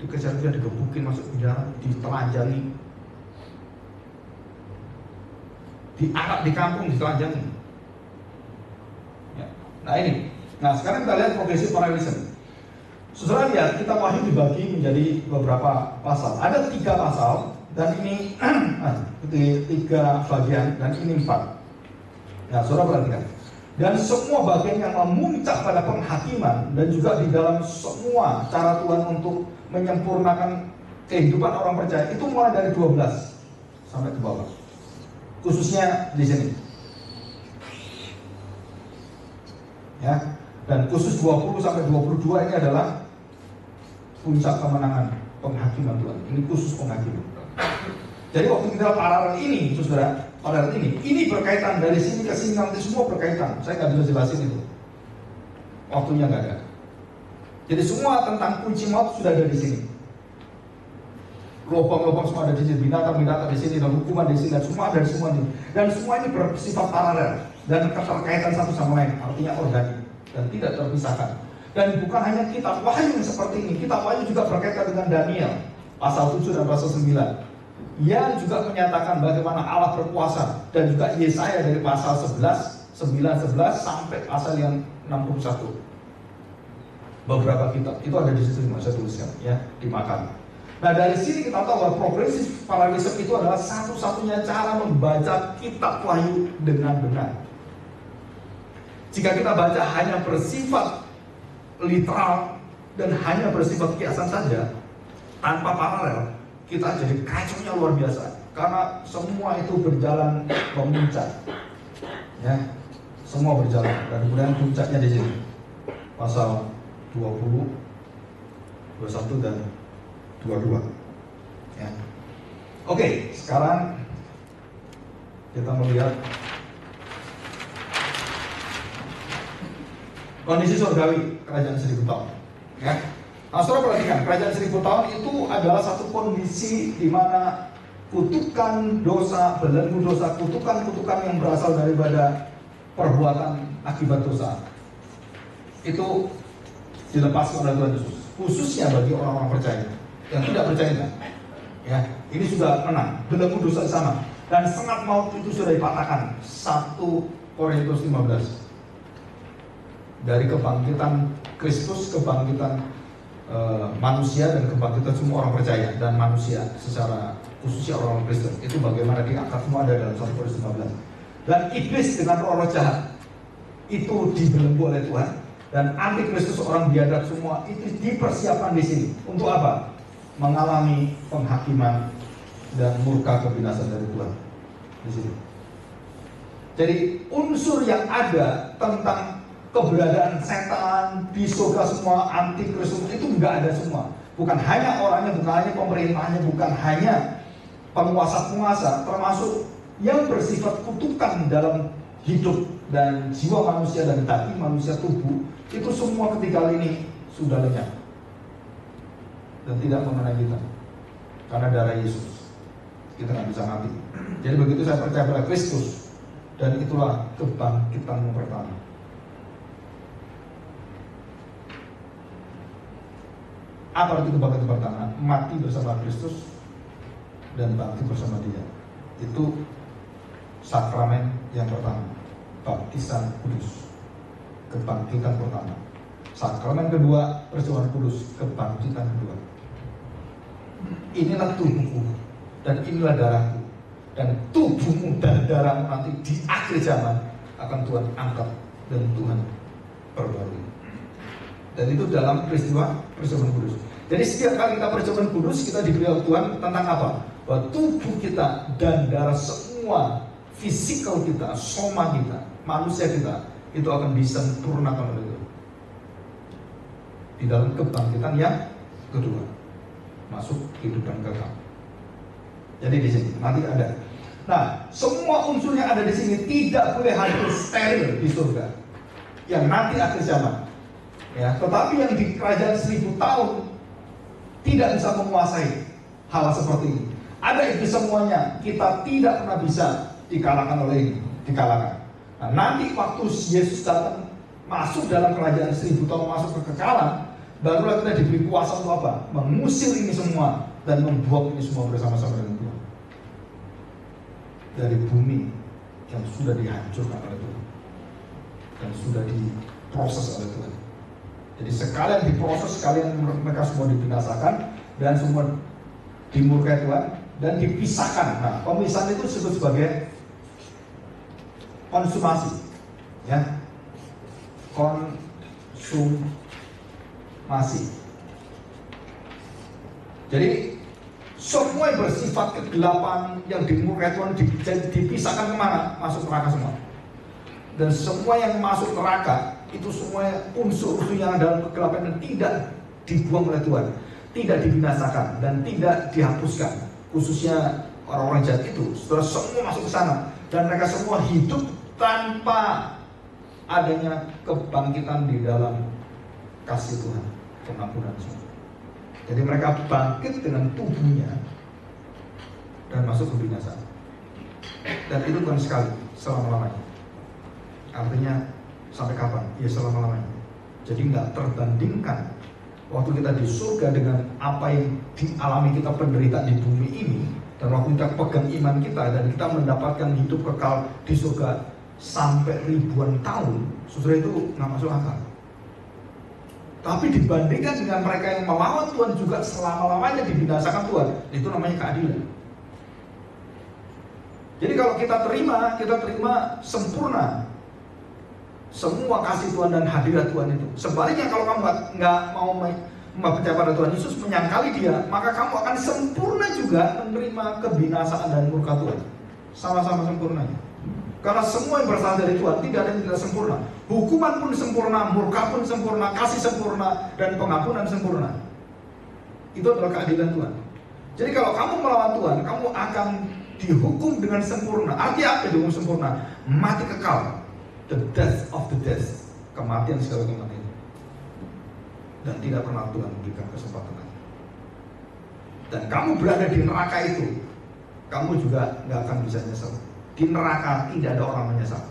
dikejar-kejar, digebukin masuk penjara, ditelanjangi, diarak di kampung, ditelanjangi. Ya. Nah sekarang kita lihat progressive parallelism. Saudara lihat, kita Wahyu dibagi menjadi beberapa pasal. Ada 3 pasal dan ini 3 bagian dan ini 4. Nah, saudara perhatikan. Dan semua bagian yang memuncak pada penghakiman dan juga di dalam semua cara Tuhan untuk menyempurnakan kehidupan orang percaya itu mulai dari 12 sampai ke bawah. Khususnya di sini. Ya. Dan khusus 20 sampai 22 ini adalah puncak kemenangan penghakiman Tuhan. Ini khusus penghakiman. Jadi waktu kita paralel ini, saudara, paralel ini berkaitan dari sini ke sini, nanti semua berkaitan. Saya nggak bisa jelasin itu. Waktunya nggak ada. Jadi semua tentang kunci maut sudah ada di sini. Lubang-lubang semua ada di sini, binatang-binatang di sini, dan hukuman di sini, dan semua ada di semua ini. Dan semua ini bersifat paralel dan keterkaitan satu sama lain, artinya organik dan tidak terpisahkan. Dan bukan hanya kitab Wahyu yang seperti ini, kitab Wahyu juga berkaitan dengan Daniel pasal 7 dan pasal 9 yang juga menyatakan bagaimana Allah berkuasa, dan juga Yesaya dari pasal 9, 11 sampai pasal yang 61. Beberapa kitab itu ada di situ, saya tuliskan ya di makam. Nah dari sini kita tahu bahwa progressive parallelism itu adalah satu-satunya cara membaca kitab Wahyu dengan benar. Jika kita baca hanya bersifat literal dan hanya bersifat kiasan saja tanpa paralel, kita jadi kacaunya luar biasa karena semua itu berjalan memuncak, ya, semua berjalan dan kemudian puncaknya di sini pasal 20, 21 dan 22. Ya. Oke, sekarang kita melihat kondisi surgawi kerajaan 1000 tahun. Ya. Nah, saudara perhatikan, kerajaan 1000 tahun itu adalah satu kondisi di mana kutukan dosa, belenggu dosa, kutukan-kutukan yang berasal daripada perbuatan akibat dosa itu dilepaskan oleh Tuhan Yesus, khususnya bagi orang-orang percaya. Yang tidak percaya, ya, ini sudah menang, belenggu dosa sama, dan sengat maut itu sudah dipatahkan. 1 Korintus 15. Dari kebangkitan Kristus, kebangkitan manusia dan kebangkitan semua orang percaya dan manusia secara khususnya orang Kristen, itu bagaimana diangkat semua ada dalam 1 Korintus 15. Dan iblis dengan roh jahat itu dibelenggu oleh Tuhan, dan antikristus orang biadab semua itu dipersiapkan di sini untuk apa? Mengalami penghakiman dan murka kebinasan dari Tuhan di sini. Jadi unsur yang ada tentang keberadaan setan di surga semua, antikristus itu enggak ada semua. Bukan hanya orangnya, bukan hanya pemerintahnya, bukan hanya penguasa-penguasa, termasuk yang bersifat kutukan dalam hidup dan jiwa manusia dan daging manusia, tubuh, itu semua ketika ini sudah lenyap dan tidak mengenai kita karena darah Yesus. Kita nggak bisa mati. Jadi begitu saya percaya pada Kristus, dan itulah kebangkitan yang pertama. Apa arti kebangkitan pertama? Mati bersama Kristus dan bangkit bersama Dia. Itu sakramen yang pertama, baptisan kudus, kebangkitan pertama. Sakramen kedua, perjamuan kudus, kebangkitan kedua. Inilah tubuhku dan inilah darahku, dan tubuhmu dan darahmu nanti di akhir zaman akan Tuhan angkat dan Tuhan perbarui. Dan itu dalam peristiwa perjamuan kudus. Jadi setiap kali kita perjamuan kudus, kita diberitahu Tuhan tentang apa? Bahwa tubuh kita dan darah semua, fisikal kita, soma kita, manusia kita, itu akan disempurnakan oleh Tuhan di dalam kebangkitan yang kedua, masuk kehidupan kekal. Jadi di sini nanti ada. Nah, semua unsur yang ada di sini tidak boleh hadir steril di surga yang nanti akhir zaman. Ya, tetapi yang di kerajaan 1000 tahun tidak bisa menguasai hal seperti ini. Ada itu semuanya, kita tidak pernah bisa dikalahkan oleh ini, dikalahkan. Nah, nanti waktu Yesus datang masuk dalam kerajaan 1000 tahun, masuk ke kekekalan, Barulah kita diberi kuasa untuk apa? Mengusir ini semua dan membuang ini semua bersama-sama dengan Tuhan dari bumi yang sudah dihancurkan oleh Tuhan dan sudah diproses oleh Tuhan. Jadi sekalian diproses, sekalian mereka semua dibinasakan dan semua dimurkai Tuhan dan dipisahkan. Nah, pemisahan itu disebut sebagai konsumasi, ya, konsumasi. Jadi semua yang bersifat kegelapan yang dimurkai Tuhan dipisahkan kemana? Masuk neraka semua. Dan semua yang masuk neraka itu semua unsur-unsur yang dalam kegelapan yang tidak dibuang oleh Tuhan, tidak dibinasakan dan tidak dihapuskan. Khususnya orang-orang jahat itu, setelah semua masuk ke sana dan mereka semua hidup tanpa adanya kebangkitan di dalam kasih Tuhan, pengampunan semua. Jadi mereka bangkit dengan tubuhnya dan masuk ke binasa. Dan itu bukan sekali, selama-lamanya. Artinya sampai kapan? Ya selama-lamanya. Jadi nggak terbandingkan waktu kita di surga dengan apa yang dialami kita penderitaan di bumi ini, dan waktu kita pegang iman kita dan kita mendapatkan hidup kekal di surga sampai ribuan tahun, saudara, itu nggak masuk akal. Tapi dibandingkan dengan mereka yang melawan Tuhan juga selama-lamanya dibinasakan Tuhan, itu namanya keadilan. Jadi kalau kita terima sempurna semua kasih Tuhan dan hadirat Tuhan itu. Sebaliknya kalau kamu nggak mau percaya pada Tuhan Yesus, menyangkali Dia, maka kamu akan sempurna juga menerima kebinasaan dan murka Tuhan. Sama-sama sempurnanya. Karena semua yang berasal dari Tuhan, tidak ada yang tidak sempurna. Hukuman pun sempurna, murka pun sempurna, kasih sempurna, dan pengampunan sempurna. Itu adalah keadilan Tuhan. Jadi kalau kamu melawan Tuhan, kamu akan dihukum dengan sempurna. Artinya apa dihukum sempurna? Mati kekal. The death of the death. Kematian segala kematian. Dan tidak pernah Tuhan memberikan kesempatan lagi. Dan kamu berada di neraka itu, kamu juga nggak akan bisa nyesel. Di neraka tidak ada orang menyesal.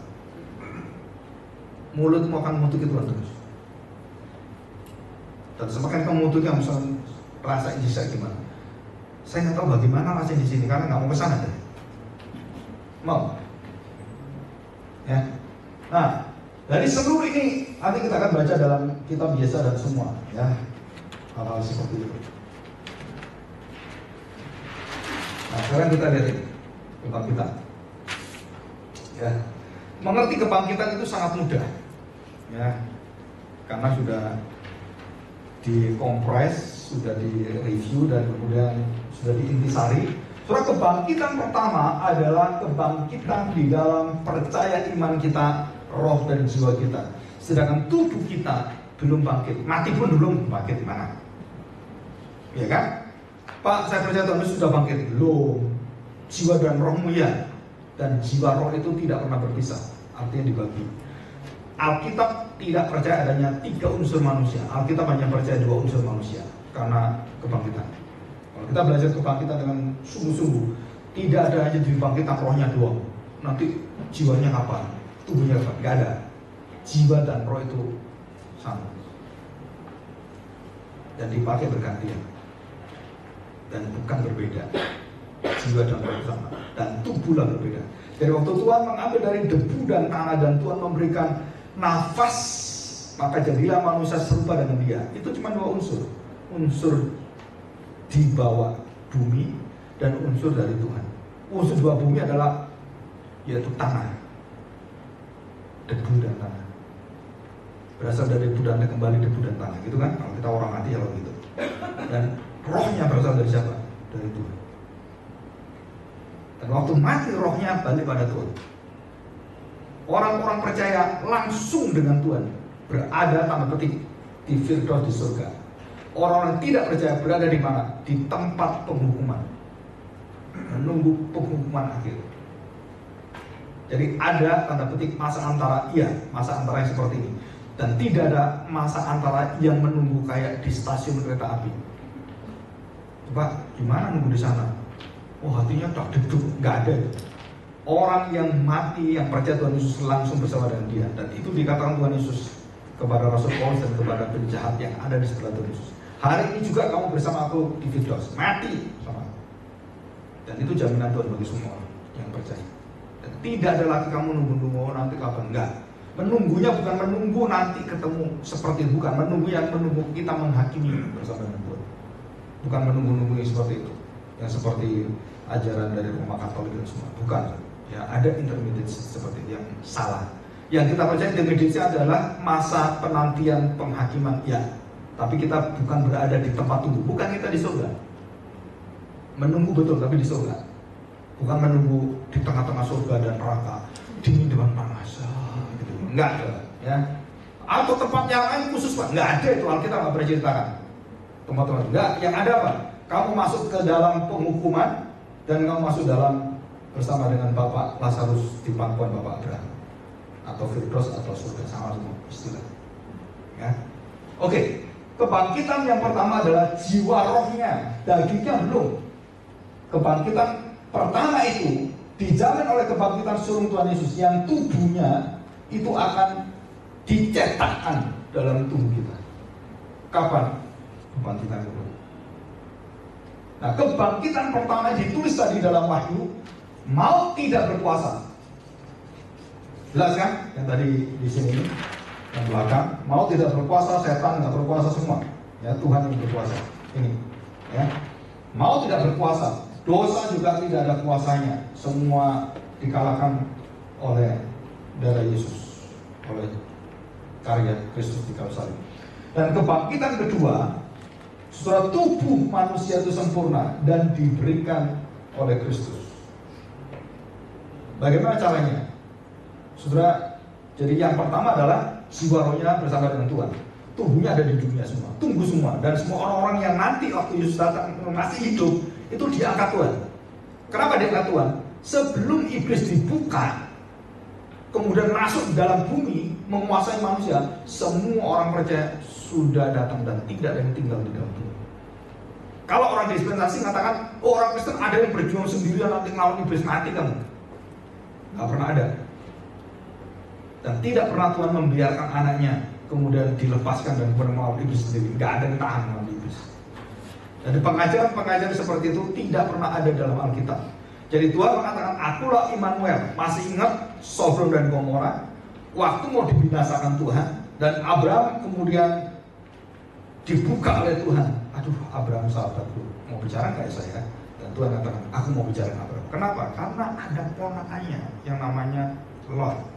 Mulutmu akan mengutuki Tuhan terus. Dan semakin kamu mengutuki, kamu bisa rasa saya gimana? Saya nggak tahu bagaimana rasanya di sini karena nggak mau kesana deh. Mau? Ya. Nah, dari seluruh ini nanti kita akan baca dalam kitab biasa dan semua, ya, hal-hal seperti itu. Nah, sekarang kita lihat ini kebangkitan. Ya, mengerti kebangkitan itu sangat mudah, ya, karena sudah dikompres, sudah direview dan kemudian sudah diintisari. Surah kebangkitan pertama adalah kebangkitan di dalam percaya iman kita, roh dan jiwa kita. Sedangkan tubuh kita belum bangkit, mati pun belum bangkit, mana? Ya kan? Pak, saya percaya Tuhan Yesus sudah bangkit. Belum. Jiwa dan rohmu ya. Dan jiwa roh itu tidak pernah berpisah, artinya dibagi. Alkitab tidak percaya adanya 3 unsur manusia. Alkitab hanya percaya 2 unsur manusia karena kebangkitan. Kalau kita belajar kebangkitan dengan sungguh-sungguh, tidak ada hanya dibangkitkan rohnya doang. Nanti jiwanya kapan? Tubuhnya kapan? Gak ada. Jiwa dan roh itu sama dan dipakai bergantian dan bukan berbeda. Jiwa dan roh sama dan tubuhlah berbeda. Jadi waktu Tuhan mengambil dari debu dan tanah dan Tuhan memberikan nafas, maka jadilah manusia serupa dengan Dia. Itu cuma 2 unsur. Unsur di bawah bumi dan unsur dari Tuhan. Unsur di bawah bumi adalah yaitu tanah, debu dan tanah. Berasal dari debu dan kembali debu dan tanah, gitu kan? Kalau kita orang mati kalau gitu. Dan rohnya berasal dari siapa? Dari Tuhan. Dan waktu mati rohnya balik pada Tuhan. Orang-orang percaya langsung dengan Tuhan, berada tanda petik di Firdaus di surga. Orang-orang tidak percaya berada di mana? Di tempat penghukuman, menunggu penghukuman akhir. Jadi ada tanda petik masa antara, masa antara yang seperti ini. Dan tidak ada masa antara yang menunggu kayak di stasiun kereta api. Coba gimana nunggu di sana? Oh, hatinya tak duduk, nggak ada. Orang yang mati, yang percaya Tuhan Yesus langsung bersama dengan Dia. Dan itu dikatakan Tuhan Yesus kepada Rasul Paulus dan kepada penjahat yang ada di sebelah Yesus. Hari ini juga kamu bersama aku di Fidos, mati sama aku. Dan itu jaminan Tuhan bagi semua orang yang percaya. Dan tidak ada lagi kamu nunggu-nunggu nanti kapan, enggak. Menunggunya bukan menunggu nanti ketemu seperti itu, bukan menunggu yang menunggu kita menghakimi bersama dengan Tuhan. Bukan menunggu-nunggu yang seperti itu, yang seperti ajaran dari Roma Katolik dan semua, bukan. Ya, ada intermediate seperti itu yang salah. Yang kita percaya intermediate adalah masa penantian penghakiman, ya. Tapi kita bukan berada di tempat tunggu, bukan kita di surga. Menunggu betul, tapi di surga. Bukan menunggu di tengah-tengah surga dan neraka, dingin depan panas, gitu. Enggak ada, ya. Atau tempat yang lain khusus, Pak? Enggak ada itu, Alkitab nggak pernah ceritakan. Teman-teman, enggak. Yang ada apa? Kamu masuk ke dalam penghukuman dan kamu masuk dalam bersama dengan Bapak Lazarus di pangkuan Bapak Abraham, atau Firdaus atau surga, sama semua istilah. Ya. Oke. Kebangkitan yang pertama adalah jiwa rohnya, dagingnya belum. Kebangkitan pertama itu dijamin oleh kebangkitan surung Tuhan Yesus, yang tubuhnya itu akan dicetakkan dalam tubuh kita. Kapan? Kebangkitan kedua. Nah, kebangkitan pertama ditulis tadi dalam Wahyu, maut tidak berkuasa. Jelas kan? Yang tadi di sini. Yang belakang, maut tidak berkuasa, setan nggak berkuasa semua, ya, Tuhan yang berkuasa. Ini, ya, maut tidak berkuasa, dosa juga tidak ada kuasanya, semua dikalahkan oleh darah Yesus, oleh karya Kristus di kayu salib. Dan kebangkitan kedua, saudara, tubuh manusia itu sempurna dan diberikan oleh Kristus. Bagaimana caranya, saudara? Jadi yang pertama adalah jiwa rohnya bersama dengan Tuhan. Tubuhnya ada di dunia semua, tunggu semua. Dan semua orang-orang yang nanti waktu Yesus datang masih hidup, itu diangkat Tuhan. Kenapa diangkat Tuhan? Sebelum iblis dibuka, kemudian masuk di dalam bumi, menguasai manusia, semua orang percaya sudah datang dan tidak ada yang tinggal di dalam Tuhan. Kalau orang dispensasi mengatakan, oh, orang Kristen ada yang berjuang sendirian nanti ngelawan iblis, mati kamu. Gak pernah ada. Dan tidak pernah Tuhan membiarkan anaknya kemudian dilepaskan dan kemudian melawan iblis sendiri. Gak ada yang tahan melawan iblis. Dan pengajaran-pengajaran seperti itu tidak pernah ada dalam Alkitab. Jadi Tuhan mengatakan, akulah Immanuel. Masih ingat Sodom dan Gomora? Waktu mau dibinasakan Tuhan, dan Abraham kemudian dibuka oleh Tuhan. Aduh, Abraham sahabatku, mau bicara nggak saya? Dan Tuhan katakan, aku mau bicara dengan Abraham. Kenapa? Karena ada ponakannya yang namanya Lot.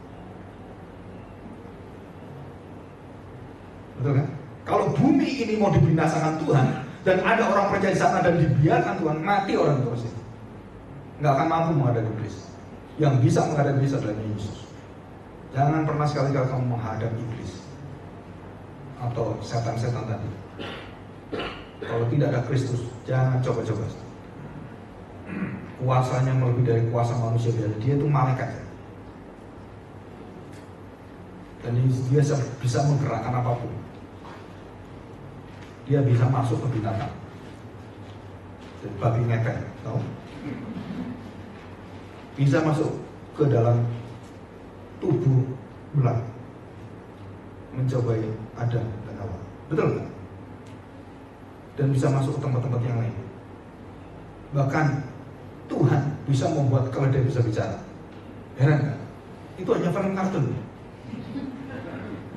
Betul kan? Kalau bumi ini mau dibinasakan Tuhan dan ada orang percaya di sana dan dibiarkan Tuhan, mati orang terus itu. Nggak akan mampu menghadapi iblis. Yang bisa menghadapi iblis adalah Yesus. Jangan pernah sekali-kali kamu menghadap iblis atau setan-setan tadi. Kalau tidak ada Kristus, jangan coba-coba. Kuasanya melebihi dari kuasa manusia. Dia itu malaikat. Dan dia bisa menggerakkan apapun. Dia bisa masuk ke binatang. Jadi babi ngepet, tahu? Bisa masuk ke dalam tubuh ular, mencobai Adam dan Hawa. Betul nggak? Dan bisa masuk ke tempat-tempat yang lain. Bahkan Tuhan bisa membuat keledai bisa bicara. Heran nggak? Itu hanya film kartun.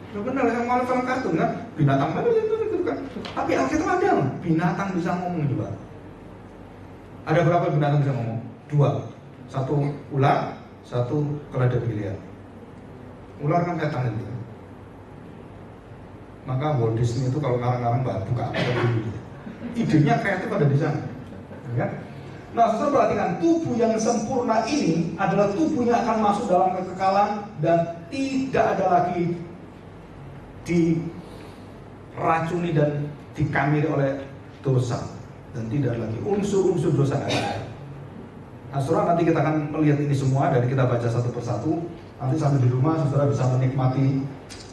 Benar, yang film kartun kan? Binatang mana itu kan? Tapi Alkitab ada binatang bisa ngomong juga. Ada berapa binatang bisa ngomong? 2. Satu ular, satu keledai pilihan. Ular kan setan itu. Maka Walt Disney itu kalau ngarang-ngarang buka apa dulu. Idenya kreatif ada di sana. Ya? Nah, saudara perhatikan, tubuh yang sempurna ini adalah tubuh yang akan masuk dalam kekekalan dan tidak ada lagi diracuni dan dikamiri oleh dosa, dan tidak lagi unsur-unsur dosa ada. Nah, saudara, nanti kita akan melihat ini semua dan kita baca satu persatu. Nanti sampai di rumah saudara bisa menikmati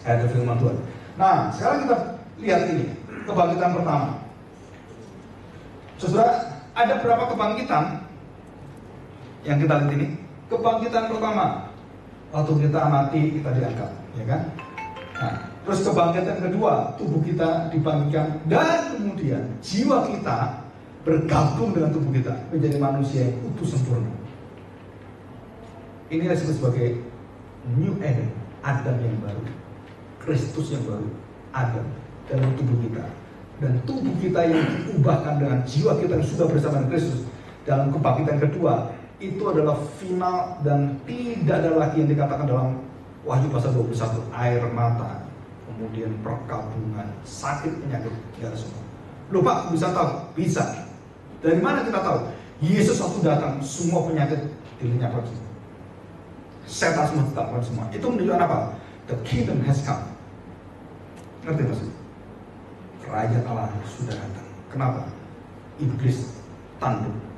ayat firman Tuhan. Nah, sekarang kita lihat ini kebangkitan pertama. Saudara, ada berapa kebangkitan yang kita lihat ini? Kebangkitan pertama, waktu kita mati kita diangkat, ya kan? Nah, Terus kebangkitan kedua, tubuh kita dibangkitkan, dan kemudian jiwa kita bergabung dengan tubuh kita menjadi manusia yang utuh sempurna. Ini disebut sebagai New Adam, Adam yang baru, Kristus yang baru, Adam dalam tubuh kita. Dan tubuh kita yang diubahkan dengan jiwa kita yang sudah bersama dengan Kristus dalam kebangkitan kedua, itu adalah final dan tidak ada lagi yang dikatakan dalam Wahyu pasal 21, air mata, kemudian perkabungan, sakit, penyakit, tidak ada semua. Loh Pak, bisa tahu? Bisa. Dari mana kita tahu? Yesus waktu datang, semua penyakit dilenyapkan semua. Setan semua dilenyapkan semua. Itu menunjukkan apa? The kingdom has come. Ngerti maksudnya? Kerajaan Allah sudah datang. Kenapa? Iblis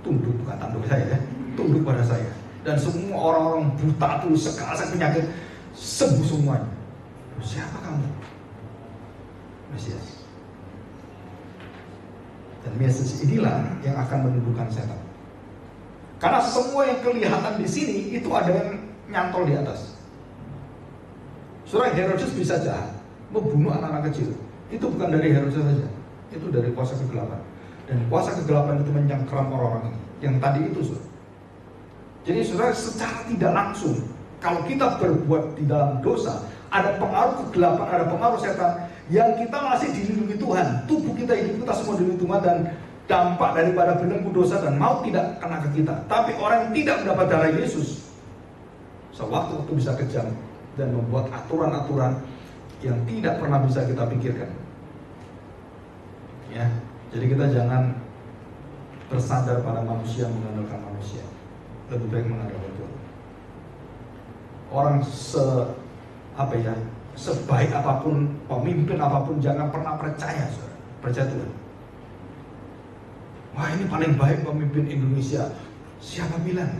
tunduk bukan tanduk saya ya, tunduk pada saya. Dan semua orang-orang buta itu sekasar penyakit sembuh semuanya. Siapa kamu? Mesias. Dan Mesias inilah yang akan menundukkan setan. Karena semua yang kelihatan di sini itu ada yang nyantol di atas. Surah Herodes bisa jahat, membunuh anak-anak kecil. Itu bukan dari Herodes saja, itu dari kuasa kegelapan. Dan kuasa kegelapan itu menyangkram orang-orang ini. Yang tadi itu, Saudara. Jadi Saudara, secara tidak langsung, kalau kita berbuat di dalam dosa, ada pengaruh kegelapan, ada pengaruh setan yang kita masih dilindungi Tuhan. Tubuh kita, hidup kita semua dilindungi Tuhan, dan dampak daripada belenggu dosa dan maut tidak kena ke kita. Tapi orang yang tidak mendapat darah Yesus, sewaktu-waktu bisa kejam dan membuat aturan-aturan yang tidak pernah bisa kita pikirkan. Ya, jadi kita jangan bersandar pada manusia, mengandalkan manusia. Lebih baik mengandalkan Tuhan. Orang sebaik apapun, pemimpin apapun, jangan pernah percaya, saudara. Percaya Tuhan. Wah, ini paling baik pemimpin Indonesia. Siapa bilang?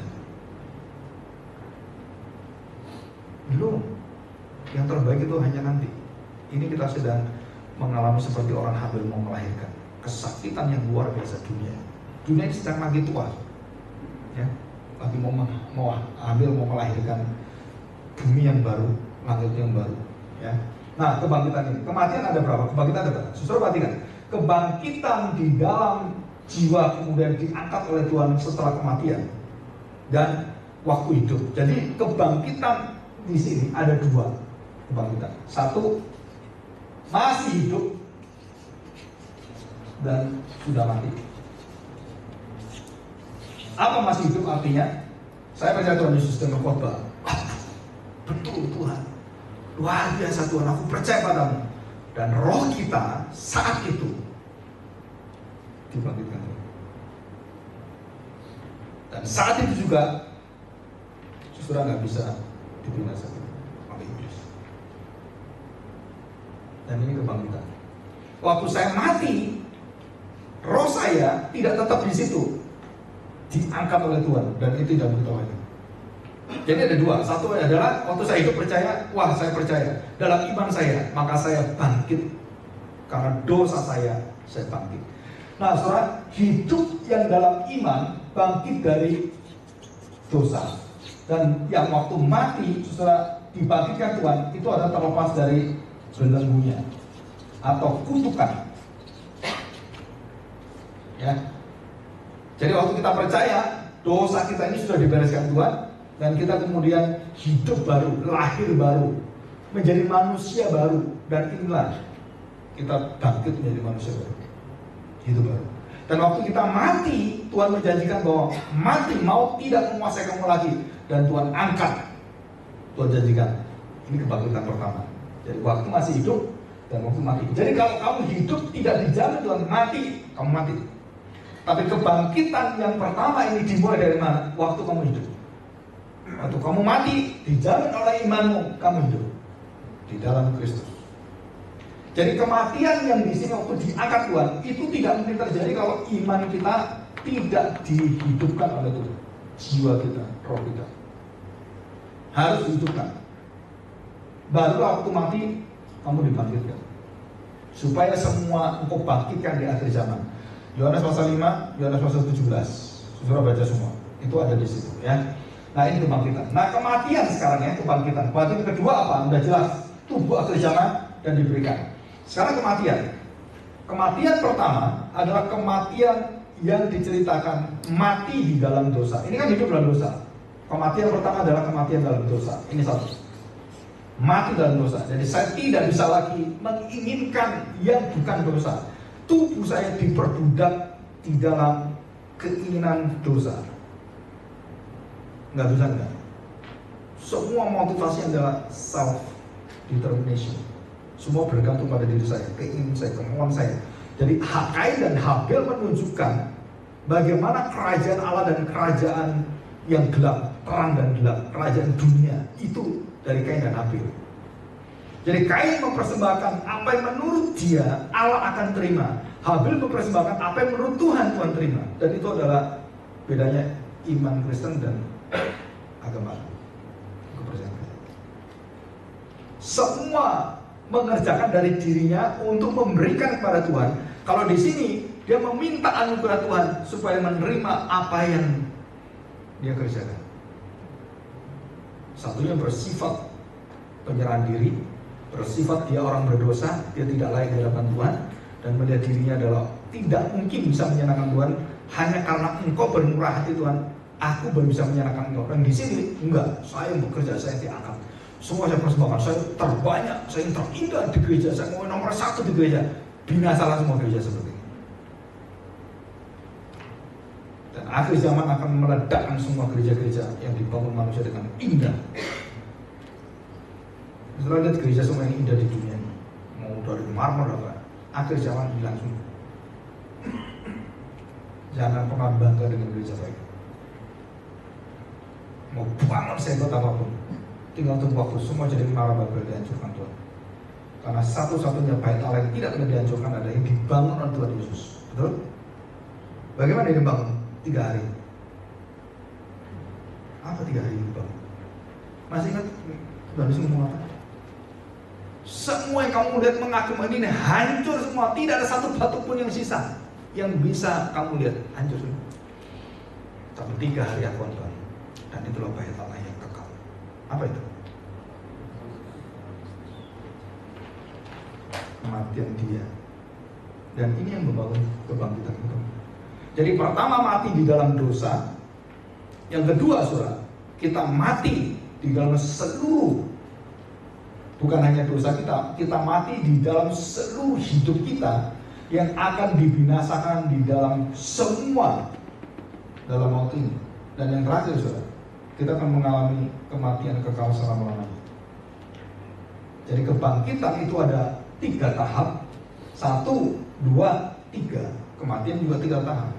Belum. Yang terbaik itu hanya nanti. Ini kita sedang mengalami seperti orang hamil mau melahirkan. Kesakitan yang luar biasa dunia. Dunia ini sedang lagi tua. Ya, lagi mau hamil, mau melahirkan bumi yang baru, langit yang baru. Ya. Nah, kebangkitan ini, kematian ada berapa? Kebangkitan ada berapa? Saudara perhatikan, kebangkitan di dalam jiwa kemudian diangkat oleh Tuhan setelah kematian dan waktu hidup. Jadi kebangkitan di sini ada dua kebangkitan. Satu, masih hidup dan sudah mati. Apa masih hidup artinya? Saya percaya Tuhan Yesus dan berkhotbah. Betul Tuhan, luar biasa Tuhan, aku percaya padamu. Dan roh kita saat itu dibangkitkan. Dan saat itu juga saudara nggak bisa dibinasakan oleh iblis. Dan ini kebangkitan. Waktu saya mati, roh saya tidak tetap di situ, diangkat oleh Tuhan, dan itu tidak beritahu. Jadi ada dua. Satu adalah waktu saya hidup percaya, wah saya percaya dalam iman saya, maka saya bangkit karena dosa saya bangkit. Nah, saudara, hidup yang dalam iman bangkit dari dosa, dan yang waktu mati saudara dibangkitkan Tuhan, itu adalah terlepas dari belenggunya atau kutukan. Ya. Jadi waktu kita percaya dosa kita ini sudah dibereskan Tuhan, dan kita kemudian hidup baru, lahir baru, menjadi manusia baru, dan inilah kita bangkit menjadi manusia baru, hidup baru. Dan waktu kita mati, Tuhan menjanjikan bahwa mati, maut tidak menguasai kamu lagi, dan Tuhan angkat. Tuhan janjikan, ini kebangkitan pertama. Jadi waktu masih hidup dan waktu mati. Jadi kalau kamu hidup tidak dijamin Tuhan mati, kamu mati. Tapi kebangkitan yang pertama ini dimulai dari mana? Waktu kamu hidup. Waktu kamu mati, dijamin oleh imanmu, kamu hidup di dalam Kristus. Jadi kematian yang di sini waktu diangkat Tuhan, itu tidak mungkin terjadi kalau iman kita tidak dihidupkan oleh Tuhan. Jiwa kita, roh kita harus dihidupkan. Barulah waktu mati kamu dibangkitkan, supaya semua engkau bangkitkan di akhir zaman. Yohanes pasal 5, Yohanes pasal 17. Saudara baca semua, itu ada di situ ya. Nah, ini kebangkitan. Nah, kematian sekarang ya, kebangkitan. Kebangkitan kedua apa? Udah jelas, tubuh akhir zaman dan diberikan. Sekarang kematian. Kematian pertama adalah kematian yang diceritakan mati di dalam dosa. Ini kan hidup dalam dosa. Kematian pertama adalah kematian dalam dosa. Ini satu. Mati dalam dosa. Jadi saya tidak bisa lagi menginginkan yang bukan dosa. Tubuh saya diperbudak di dalam keinginan dosa. Nggak bisa enggak. Semua motivasi adalah self determination. Semua bergantung pada diri saya, keinginan saya, kemauan saya. Jadi Kain dan Habel menunjukkan bagaimana kerajaan Allah dan kerajaan yang gelap, terang dan gelap, kerajaan dunia itu dari Kain dan Habel. Jadi Kain mempersembahkan apa yang menurut dia Allah akan terima. Habel mempersembahkan apa yang menurut Tuhan terima. Dan itu adalah bedanya iman Kristen dan agama kepercayaan. Semua mengerjakan dari dirinya untuk memberikan kepada Tuhan. Kalau di sini dia meminta anugerah Tuhan supaya menerima apa yang dia kerjakan. Satunya bersifat penyerahan diri, bersifat dia orang berdosa, dia tidak layak di hadapan Tuhan, dan melihat dirinya adalah tidak mungkin bisa menyenangkan Tuhan hanya karena engkau bermurah hati Tuhan. Aku baru bisa menyenangkan engkau. Dan di sini enggak, saya bekerja, saya diangkat. Semua saya persembahkan, saya terbanyak, saya yang terindah di gereja, saya mau nomor 1 di gereja. Binasalah semua gereja seperti ini. Dan akhir zaman akan meledakkan semua gereja-gereja yang dibangun manusia dengan indah. Setelah lihat gereja semua yang indah di dunia ini, mau dari marmer apa, akhir zaman bilang semua. Jangan pernah bangga dengan gereja baik. Mau bangun sehebat apapun, tinggal tunggu waktu, semua jadi menara Babel dihancurkan Tuhan. Karena satu-satunya bait Allah yang tidak boleh dihancurkan adalah yang dibangun oleh Tuhan Yesus. Betul? Bagaimana dia dibangun? 3 hari. Apa 3 hari dibangun? Masih ingat Tuhan Yesus ngomong apa? Semua yang kamu lihat mengagumkan ini hancur semua. Tidak ada satu batu pun yang sisa yang bisa kamu lihat, hancur semua. Tapi 3 hari aku akan bangun. Dan itulah bait Allah yang kekal. Apa itu? Kematian dia. Dan ini yang membangun kebangkitan kita. Jadi pertama mati di dalam dosa. Yang kedua saudara, kita mati di dalam seluruh, bukan hanya dosa kita mati di dalam seluruh hidup kita yang akan dibinasakan di dalam semua dalam waktu ini. Dan yang terakhir saudara, kita akan mengalami kematian kekal selama-lamanya. Jadi kebangkitan itu ada 3 tahap. 1, 2, 3. Kematian juga 3 tahap.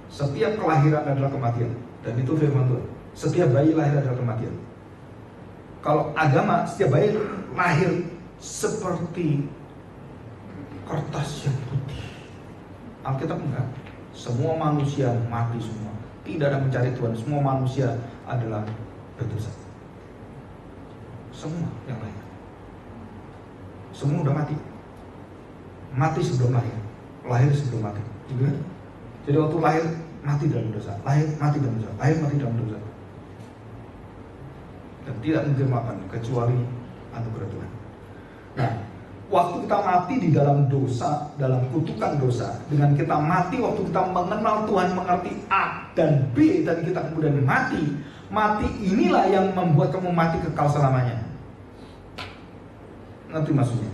Setiap kelahiran adalah kematian. Dan itu firman Tuhan. Setiap bayi lahir adalah kematian. Kalau agama, setiap bayi lahir seperti kertas yang putih. Alkitab enggak. Semua manusia mati semua. Tidak ada mencari Tuhan. Semua manusia adalah berdosa. Semua yang lahir. Semua udah mati. Mati sebelum lahir. Lahir sebelum mati. Juga. Jadi waktu lahir mati dalam dosa. Lahir mati dalam dosa. Lahir mati dalam dosa. Dan tidak mungkin makan kecuali anugerah Tuhan. Nah, waktu kita mati di dalam dosa, dalam kutukan dosa, dengan kita mati waktu kita mengenal Tuhan, mengerti A dan B, dan kita kemudian mati inilah yang membuat kamu mati kekal selamanya. Ngerti maksudnya?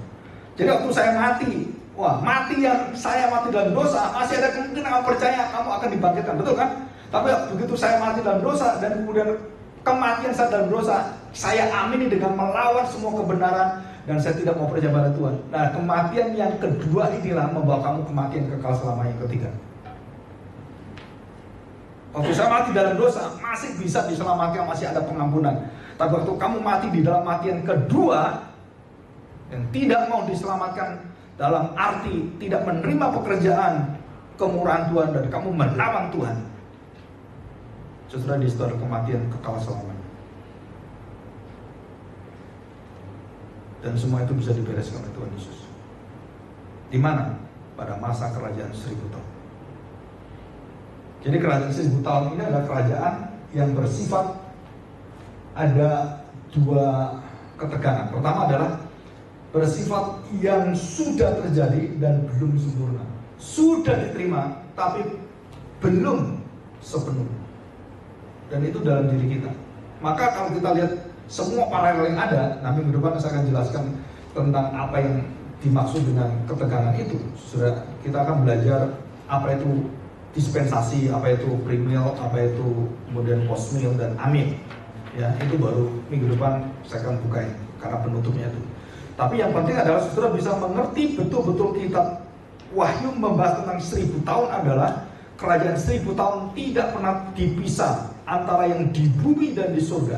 Jadi waktu saya mati, mati yang saya mati dalam dosa, masih ada kemungkinan kamu percaya kamu akan dibangkitkan, betul kan? Tapi begitu saya mati dalam dosa dan kemudian kematian saya dalam dosa, saya amini dengan melawan semua kebenaran dan saya tidak mau percaya pada Tuhan. Nah, kematian yang kedua inilah membawa kamu kematian kekal selama yang ketiga. Waktu saya mati dalam dosa, masih bisa diselamatkan, masih ada pengampunan. Tapi waktu kamu mati di dalam matian kedua, yang tidak mau diselamatkan dalam arti tidak menerima pekerjaan kemurahan Tuhan dan kamu melawan Tuhan, sesudah di situ ada kematian kekal selamanya. Dan semua itu bisa dibereskan oleh Tuhan Yesus. Di mana? Pada masa kerajaan 1000 tahun. Jadi kerajaan 1000 tahun ini adalah kerajaan yang bersifat ada 2 ketegangan. Pertama adalah bersifat yang sudah terjadi dan belum sempurna. Sudah diterima, tapi belum sepenuhnya. Dan itu dalam diri kita. Maka kalau kita lihat semua paralel yang ada, nanti minggu depan saya akan jelaskan tentang apa yang dimaksud dengan ketegangan itu. Sudah, kita akan belajar apa itu dispensasi, apa itu premill, apa itu kemudian postmill dan amil. Ya, itu baru minggu depan saya akan buka karena penutupnya itu. Tapi yang penting adalah saudara bisa mengerti betul-betul kitab Wahyu membahas tentang 1000 tahun adalah kerajaan 1000 tahun tidak pernah dipisah antara yang di bumi dan di surga.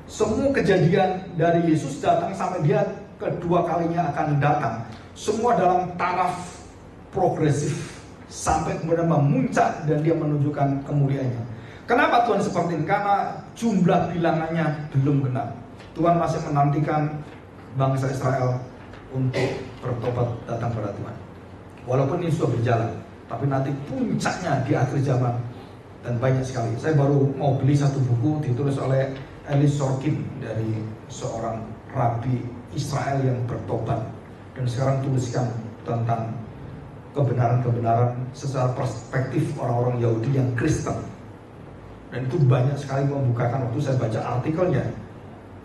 Semua kejadian dari Yesus datang sampai dia kedua kalinya akan datang, semua dalam taraf progresif sampai kemudian memuncak dan dia menunjukkan kemuliaannya. Kenapa Tuhan seperti ini? Karena jumlah bilangannya belum genap. Tuhan masih menantikan bangsa Israel untuk bertobat datang pada Tuhan. Walaupun ini sudah berjalan, tapi nanti puncaknya di akhir zaman. Dan banyak sekali. Saya baru mau beli satu buku ditulis oleh Elis Sorkin dari seorang rabi Israel yang bertobat, dan sekarang tuliskan tentang kebenaran-kebenaran secara perspektif orang-orang Yahudi yang Kristen. Dan itu banyak sekali membukakan. Waktu saya baca artikelnya,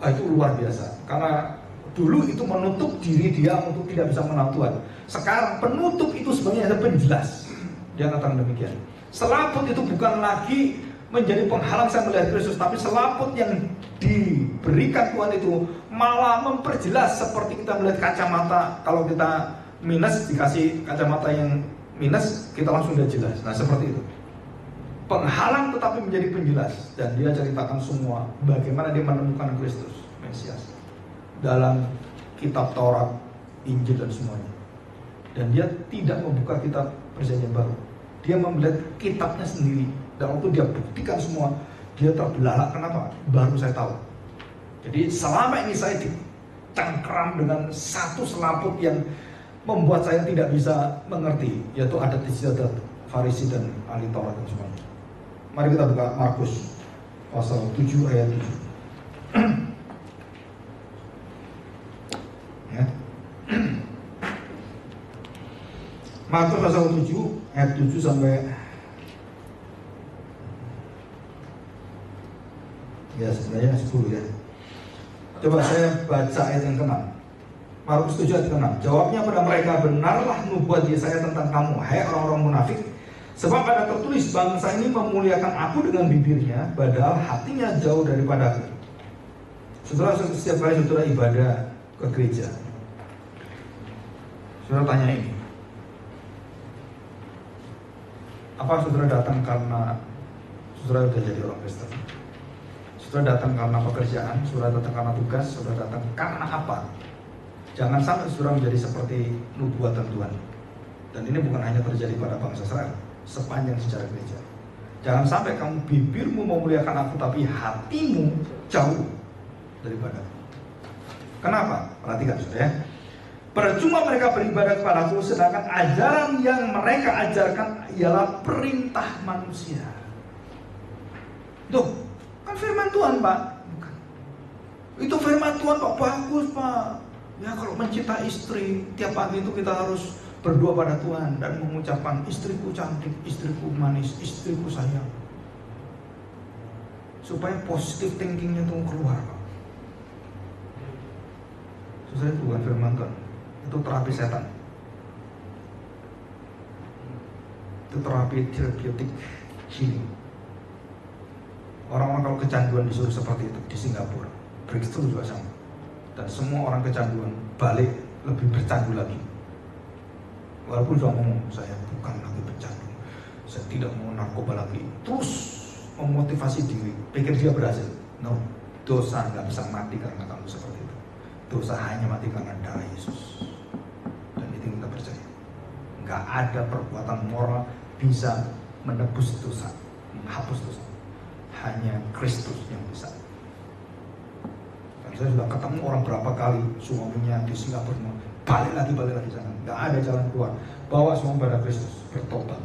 itu luar biasa. Karena dulu itu menutup diri dia untuk tidak bisa mengenal Tuhan. Sekarang penutup itu sebenarnya ada penjelas. Dia katakan demikian. Selaput itu bukan lagi menjadi penghalang saya melihat Kristus, tapi selaput yang diberikan Tuhan itu malah memperjelas, seperti kita melihat kacamata. Kalau kita minus dikasih kacamata yang minus, kita langsung udah jelas. Nah, seperti itu. Penghalang tetapi menjadi penjelas, dan dia ceritakan semua bagaimana dia menemukan Kristus Mesias dalam kitab Taurat, Injil dan semuanya. Dan dia tidak membuka kitab Perjanjian Baru. Dia melihat kitabnya sendiri, dan waktu dia buktikan semua, dia terbelalak. Kenapa? Baru saya tahu. Jadi selama ini saya dicengkeram dengan satu selaput yang membuat saya tidak bisa mengerti, yaitu adat istiadat Farisi dan ahli Taurat dan semuanya. Mari kita buka Markus pasal 7 ayat 7. Ya. Markus pasal 7 ayat 7 sampai ya sebenarnya 10 ya. Coba saya baca ayat yang ke-6. Markus 7 ayat ke-6. Jawabnya pada mereka, benarlah nubuat Yesaya tentang kamu, hai orang-orang munafik. Sebab ada tertulis, bangsa ini memuliakan aku dengan bibirnya, padahal hatinya jauh daripadaku. Saudara, setiap kali saudara ibadah ke gereja, saudara tanya ini, apa saudara datang karena saudara sudah jadi orang Kristen? Saudara datang karena pekerjaan, saudara datang karena tugas, saudara datang karena apa? Jangan sampai saudara menjadi seperti nubuatan Tuhan. Dan ini bukan hanya terjadi pada bangsa Israel, sepanjang sejarah gereja. Jangan sampai kamu bibirmu memuliakan aku, tapi hatimu jauh daripada aku. Kenapa? Perhatikan saudara ya. Percuma mereka beribadah kepadaku, sedangkan ajaran yang mereka ajarkan ialah perintah manusia. Tuh, kan firman Tuhan, Pak. Bukan. Itu firman Tuhan, Pak. Bagus, Pak. Ya, kalau mencinta istri, tiap pagi itu kita harus berdoa pada Tuhan dan mengucapkan, istriku cantik, istriku manis, istriku sayang, supaya positive thinkingnya itu keluar. Susah itu bukan firman Tuhan, itu terapi setan, itu terapi therapeutic healing. Orang-orang kalau kecanduan disuruh seperti itu di Singapura, Brixton juga sama, dan semua orang kecanduan balik lebih bercandu lagi. Walaupun sudah ngomong, saya bukan lagi pecandu, saya tidak mau narkoba lagi, terus memotivasi diri, pikir dia berhasil. No, dosa nggak bisa mati karena kamu seperti itu. Dosa hanya mati karena darah Yesus. Dan itu kita percaya. Nggak ada perbuatan moral bisa menebus dosa, menghapus dosa. Hanya Kristus yang bisa. Dan saya sudah ketemu orang berapa kali, suaminya di Singapura, balik lagi sana, nggak ada jalan keluar. Bawa semua pada Kristus, bertobat.